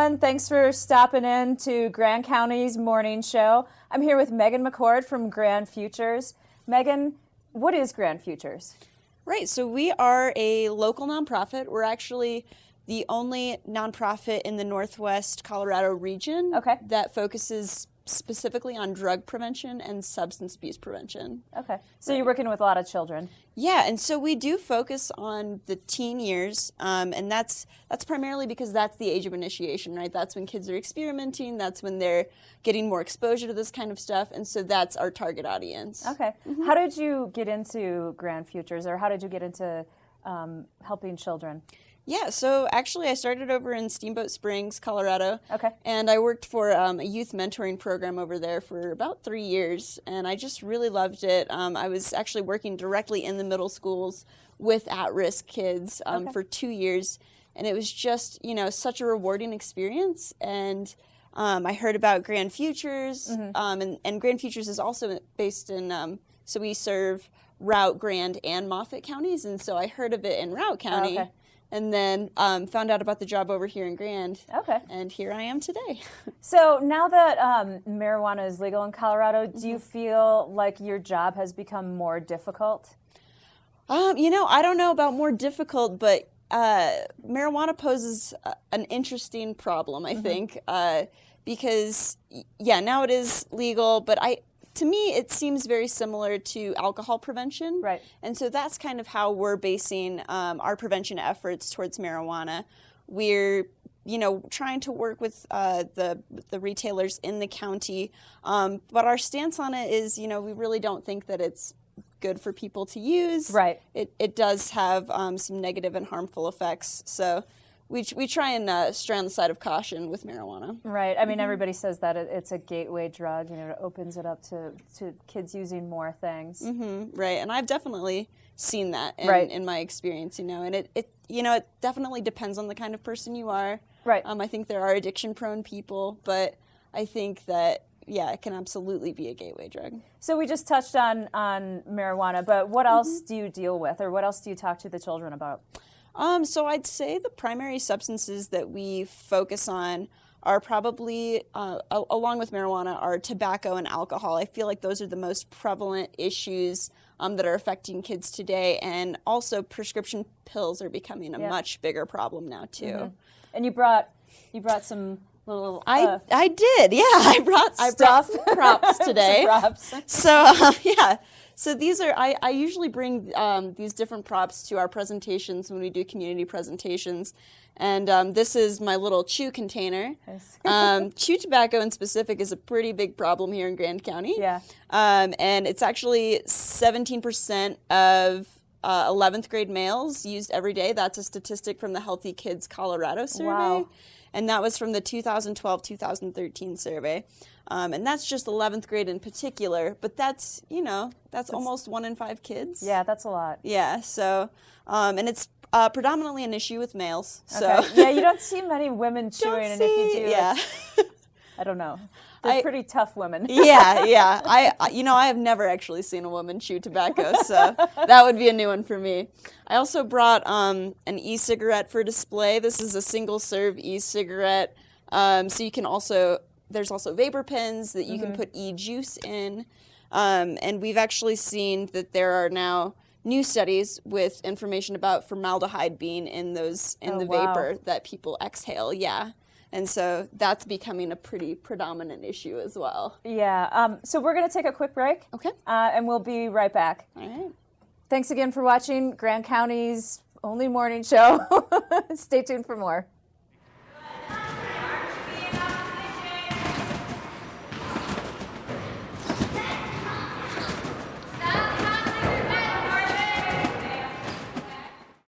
everyone. Thanks for stopping in to Grand County's morning show. I'm here with Megan McCord from Grand Futures. Megan, what is Grand Futures? Right, so we are a local nonprofit. We're actually the only nonprofit in the Northwest Colorado region that focuses specifically on drug prevention and substance abuse prevention. Okay, so you're working with a lot of children. Yeah, and so we do focus on the teen years, and that's primarily because that's the age of initiation, right? That's when kids are experimenting, that's when they're getting more exposure to this kind of stuff, and so that's our target audience. Okay. How did you get into Grand Futures, or how did you get into helping children? Yeah, so actually I started over in Steamboat Springs, Colorado. Okay. And I worked for a youth mentoring program over there for about 3 years, and I just really loved it. I was actually working directly in the middle schools with at-risk kids for 2 years, and it was just, such a rewarding experience. And I heard about Grand Futures, and Grand Futures is also based in, so we serve Routt, Grand, and Moffat counties, and so I heard of it in Routt County. And then found out about the job over here in Grand. Okay. And here I am today. So now that marijuana is legal in Colorado, do you feel like your job has become more difficult? I don't know about more difficult, but marijuana poses an interesting problem, I think, because, now it is legal, but to me, it seems very similar to alcohol prevention. Right. And so that's kind of how we're basing our prevention efforts towards marijuana. We're, trying to work with the retailers in the county, but our stance on it is, we really don't think that it's good for people to use. Right. It does have some negative and harmful effects. So we try and stray on the side of caution with marijuana. Right. I mean, everybody says that it's a gateway drug. It opens it up to kids using more things. Right. And I've definitely seen that in my experience, and it definitely depends on the kind of person you are. Right. I think there are addiction-prone people, but I think that, it can absolutely be a gateway drug. So we just touched on marijuana, but what else do you deal with, or what else do you talk to the children about? So I'd say the primary substances that we focus on are probably, along with marijuana, are tobacco and alcohol. I feel like those are the most prevalent issues that are affecting kids today, and also prescription pills are becoming a much bigger problem now too. And you brought some little. I did, yeah. I brought some props today. Some props. So So these are, I usually bring these different props to our presentations when we do community presentations. And this is my little chew container. Chew tobacco in specific is a pretty big problem here in Grand County. Yeah. And it's actually 17% of 11th grade males used every day. That's a statistic from the Healthy Kids Colorado survey. Wow. And that was from the 2012-2013 survey. And that's just 11th grade in particular, but that's almost 1 in 5 kids. Yeah, that's a lot. Yeah, so, and it's predominantly an issue with males. So. Okay. Yeah, you don't see many women chewing, and if you do, I don't know. They're pretty tough women. Yeah. I have never actually seen a woman chew tobacco, so that would be a new one for me. I also brought an e-cigarette for display. This is a single-serve e-cigarette, so you can also, there's also vapor pens that you can put e-juice in, and we've actually seen that there are now new studies with information about formaldehyde being in those vapor that people exhale. Yeah. And so that's becoming a pretty predominant issue as well. Yeah. So we're going to take a quick break. Okay. And we'll be right back. All right. Thanks again for watching Grand County's only morning show. Stay tuned for more.